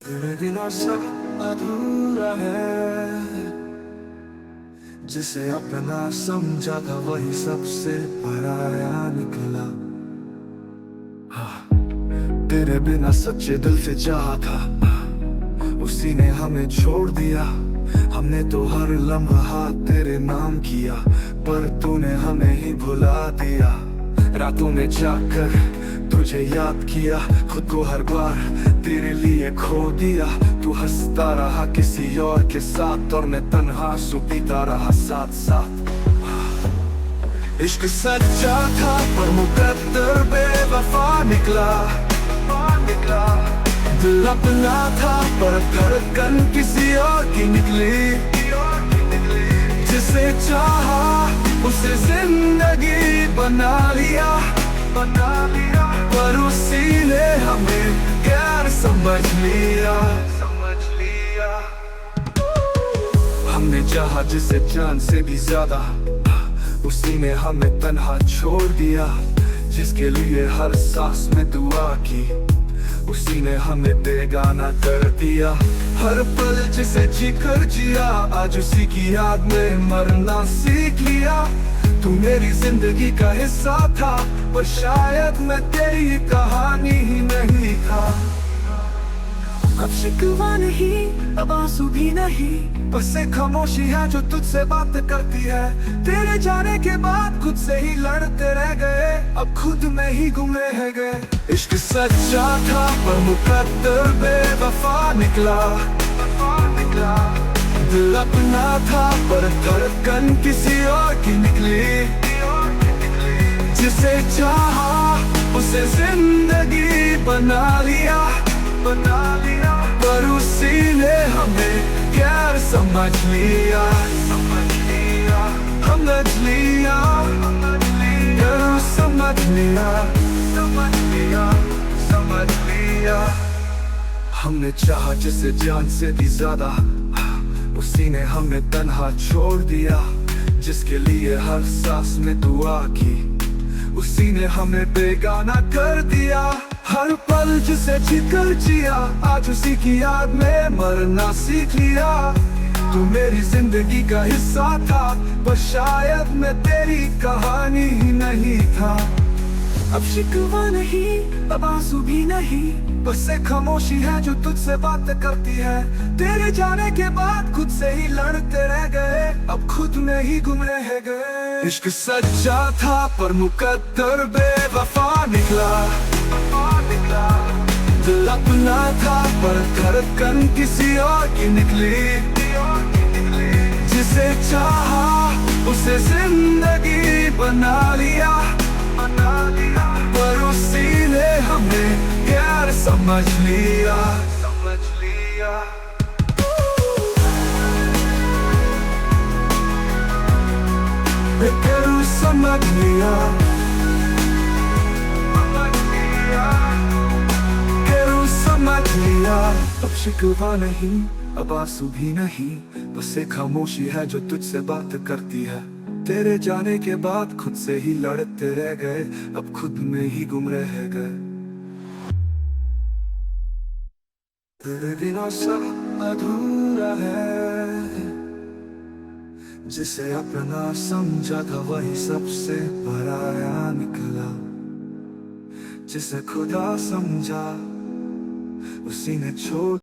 तेरे बिना सब अधूरा है। जिसे अपना समझा था वही सबसे पराया निकला। हाँ, तेरे बिना सच्चे दिल से चाहा था, उसी ने हमें छोड़ दिया। हमने तो हर लम्हा तेरे नाम किया, पर तूने हमें ही भुला दिया। रातों में जाकर तुझे याद किया, खुद को हर बार तेरे लिए खो दिया। तू हंसता रहा किसी और के साथ, और मैं तन्हा पीता रहा साथ साथ। इश्क सच्चा था पर मुकद्दर बेवफा निकला। दिल अपना था पर धड़कन किसी और की निकली। जिसे चाहा उसे जिंदगी बना लिया। पर उसी ने हमें गैर समझ लिया। हमने चाहा जिसे जान से भी ज्यादा, उसी ने हमें तन्हा छोड़ दिया। जिसके लिए हर सांस में दुआ की, उसी ने हमें बेगाना कर दिया। हर पल जिसे जीकर जिया, आज उसी की याद में मरना सीख लिया। तू मेरी जिंदगी का हिस्सा था, पर शायद मैं तेरी कहानी ही नहीं था। अब शिकवा नहीं, अब आंसू भी नहीं, बस एक खामोशी है जो तुझसे बात करती है। तेरे जाने के बाद खुद से ही लड़ते रह गए, अब खुद में ही गुम रह गए। इश्क सच्चा था पर मुकद्दर बेवफा निकला। दिल अपना था पर धड़कन किसी और की निकली। जिसे चाहा उसे जिंदगी बना लिया। पर उसी ने हमें गैर समझ लिया। समझ लिया हमने चाहा जिसे जान से भी ज्यादा, उसी ने हमें तन्हा छोड़ दिया। जिसके लिए हर सांस में दुआ की, उसी ने हमें बेगाना कर दिया। हर पल जिसे जीकर जिया, आज उसी की याद में मरना सीख लिया। तू मेरी जिंदगी का हिस्सा था, पर शायद मैं तेरी कहानी ही नहीं था। अब शिकवा नहीं, अब आंसू भी नहीं, बस एक खामोशी है जो तुझसे बात करती है। तेरे जाने के बाद खुद से ही लड़ते रह गए, अब खुद में ही गुम रह गए। इश्क सच्चा था पर मुकद्दर बेवफा निकला। दिल अपना था पर धड़कन किसी और की निकली। जिसे चाहा उसे जिंदगी बना लिया। पर उसी ने हमें गैर समझ लिया। गैर समझ लिया। अब शिकवा नहीं, अब आंसू भी नहीं, बस एक खामोशी है जो तुझसे बात करती है। तेरे जाने के बाद खुद से ही लड़ते रह गए, अब खुद में ही गुम रह गए। तेरे बिना सब अधूरा है। जिसे अपना समझा था वही सबसे पराया निकला। जिसे खुदा समझा उसी ने छोड़